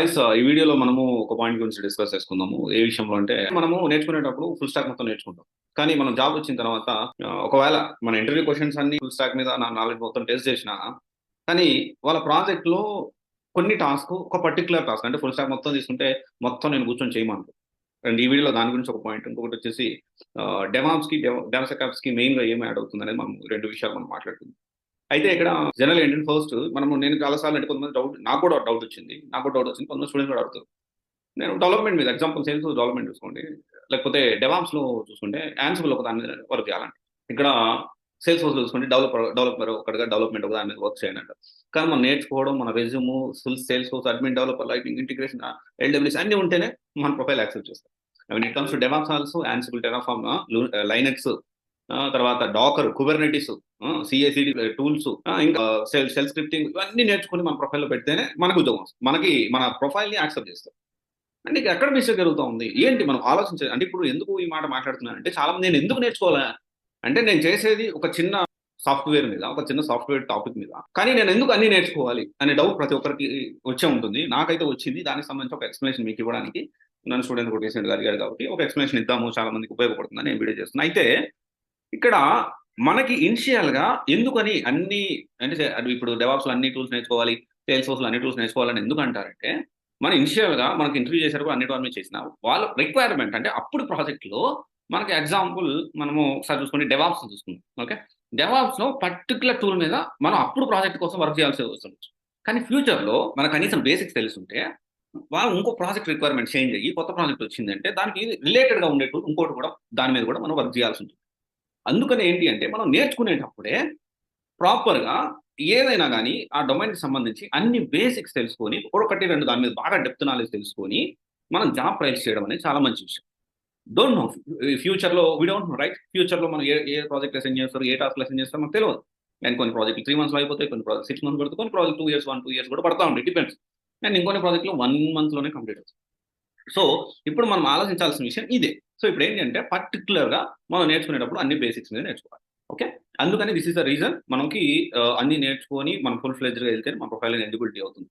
ఈ వీడియోలో మనము ఒక పాయింట్ గురించి డిస్కస్ చేసుకుందాము. ఏ విషయంలో అంటే మనము నేర్చుకునేటప్పుడు ఫుల్ స్టాక్ మొత్తం నేర్చుకుంటాం. కానీ మనం జాబ్ వచ్చిన తర్వాత ఒకవేళ మన ఇంటర్వ్యూ క్వెషన్స్ అన్ని ఫుల్ స్టాక్ మీద నా నాలెడ్జ్ మొత్తం టెస్ట్ చేసినా, కానీ వాళ్ళ ప్రాజెక్ట్‌లో కొన్ని టాస్క్ ఒక పర్టిక్యులర్ టాస్క్ అంటే ఫుల్ స్టాక్ మొత్తం తీసుకుంటే మొత్తం నేను కూర్చొని చేయమంటారు. అండ్ ఈ వీడియోలో దాని గురించి ఒక పాయింట్. ఇంకొకటి వచ్చేసి డెవాప్స్‌కి డెవసెకాప్స్‌కి మెయిన్‌గా ఏమి యాడ్ అవుతుందనేది మనం 2 విషయాలు మనం మాట్లాడుకుందాం. అయితే ఇక్కడ జనరల్ ఏంటంటే ఫస్ట్ నేను చాలా సార్లు అంటే కొంతమంది డౌట్ నాకు కూడా డౌట్ వచ్చింది. నాకు కూడా డౌట్ వచ్చింది. కొంతమంది స్టూడెంట్స్ కూడా అడుగుతారు. నేను డెవలప్‌మెంట్ మీద ఎగ్జాంపుల్ సేల్స్ డెవలప్‌మెంట్ చూసుకోండి. లేకపోతే డెవాప్స్‌లో చూసుకుంటే యాన్సిబుల్ ఒక దాని మీద వర్క్ చేయాలంట. ఇక్కడ సేల్స్ ఫోర్స్‌లో చూసుకుంటే డెవలపర్ ఒకటిగా డెవలప్‌మెంట్ ఒక దాని మీద వర్క్ చేయండి అంటారు. కానీ మనం నేర్చుకోవడం మన resume, sales force, admin, developer, lightning, integration, LWS అన్నీ ఉంటేనే మన ప్రొఫైల్ యాక్సెప్ట్ చేస్తారు. When it comes to DevOps also Ansible, Terraform, Linux, తర్వాత డాకర్, కుబర్నెటిస్, సీఐసీడీ టూల్స్, ఇంకా షెల్ స్క్రిప్టింగ్ ఇవన్నీ నేర్చుకొని మన ప్రొఫైల్‌లో పెడితేనే మనకు ఉద్యోగం వస్తుంది. మన ప్రొఫైల్‌ని యాక్సెప్ట్ చేస్తారు. అంటే ఎక్కడ మిస్టేక్ జరుగుతా ఉంది? ఏంటి మనం ఆలోచించేది అంటే ఇప్పుడు ఎందుకు ఈ మాట మాట్లాడుతున్నానంటే చాలా మంది నేను ఎందుకు నేర్చుకోవాలా? అంటే నేను చేసేది ఒక చిన్న సాఫ్ట్‌వేర్ మీద, ఒక చిన్న సాఫ్ట్‌వేర్ టాపిక్ మీద. కానీ నేను ఎందుకు అన్నీ నేర్చుకోవాలి అనే డౌట్ ప్రతి ఒక్కరికి వచ్చే ఉంటుంది. నాకైతే వచ్చింది. దానికి సంబంధించి ఒక ఎక్స్‌ప్లనేషన్ మీకు ఇవ్వడానికి నన్ను స్టూడెంట్ కూడా రీసెంట్‌గా అడిగారు కాబట్టి ఒక ఎక్స్‌ప్లనేషన్ ఇద్దాము. చాలా మందికి ఉపయోగపడుతుందని నేను వీడియో చేస్తున్నా. అయితే ఇక్కడ మనకి ఇనిషియల్‌గా ఎందుకని అన్ని అంటే అది ఇప్పుడు డెవాప్స్‌లో అన్ని టూల్స్ నేర్చుకోవాలి, సేల్స్ ఫోర్స్‌లో అన్ని టూల్స్ నేర్చుకోవాలని ఎందుకంటారంటే, మన ఇనిషియల్‌గా మనకి ఇంటర్వ్యూ చేసేటప్పుడు అన్నిటి మీద చేసినా, వాళ్ళ రిక్వైర్మెంట్ అంటే అప్పుడు ప్రాజెక్ట్‌లో మనకి ఎగ్జాంపుల్ మనము ఒకసారి చూసుకోండి డెవాప్స్ చూసుకుందాం. ఓకే. డెవాప్స్‌లో పర్టిక్యులర్ టూల్ మీద మనం అప్పుడు ప్రాజెక్ట్ కోసం వర్క్ చేయాల్సి వస్తుంది. కానీ ఫ్యూచర్‌లో మనకు కనీసం బేసిక్స్ తెలిసుంటే, వాళ్ళు ఇంకో ప్రాజెక్ట్ రిక్వైర్మెంట్ చేంజ్ అయ్యి కొత్త ప్రాజెక్ట్ వచ్చిందంటే, దానికి రిలేటెడ్‌గా ఉండే టూల్ ఇంకోటి కూడా దాని మీద కూడా మనం వర్క్ చేయాల్సి ఉంటుంది. అందుకని ఏంటి అంటే మనం నేర్చుకునేటప్పుడే ప్రాపర్‌గా ఏదైనా గాని ఆ డొమైన్‌కి సంబంధించి అన్ని బేసిక్స్ తెలుసుకొని, ఒకటి 2 దాని మీద బాగా డెప్త్ నాలెడ్జ్ తెలుసుకొని, మనం జాబ్ ట్రయల్స్ చేయడం అనేది చాలా మంచి విషయం. డోంట్ నో ఫ్యూచర్‌లో వి డోంట్ నో రైట్? ఫ్యూచర్‌లో మనం ఏ ప్రాజెక్ట్ అసైన్ చేస్తారు, ఏ టాస్క్‌లు అసైన్ చేస్తారో మనకు తెలవదు. అండ్ కొన్ని ప్రాజెక్ట్‌లు 3 మంత్స్‌లో అయిపోతాయి. కొన్ని ప్రాజెక్ట్స్ 6 మంత్స్ పడతాయి. కొన్ని ప్రాజెక్ట్ 2 ఇయర్స్, 2 ఇయర్స్ కూడా పడతా ఉంటాయి. డిపెండ్స్. అండ్ ఇంకొన్ని ప్రాజెక్ట్‌లు 1 మంత్‌లోనే కంప్లీట్ అవుతాయి. సో, ఇప్పుడు మనం ఆలోచించాల్సిన విషయం ఇదే. సో, ఇప్పుడేంటంటే పర్టిక్యులర్‌గా మనం నేర్చుకునేటప్పుడు అన్ని బేసిక్స్ మీద నేర్చుకోవాలి. ఓకే. అందుకని దిస్ ఈస్ ద రీజన్ మనకి అన్నీ నేర్చుకొని మనం ఫుల్ ఫ్లెడ్జ్డ్‌గా ఎళ్తేనే మన ప్రొఫైల్ ఎలిజిబిలిటీ అవుతుంది.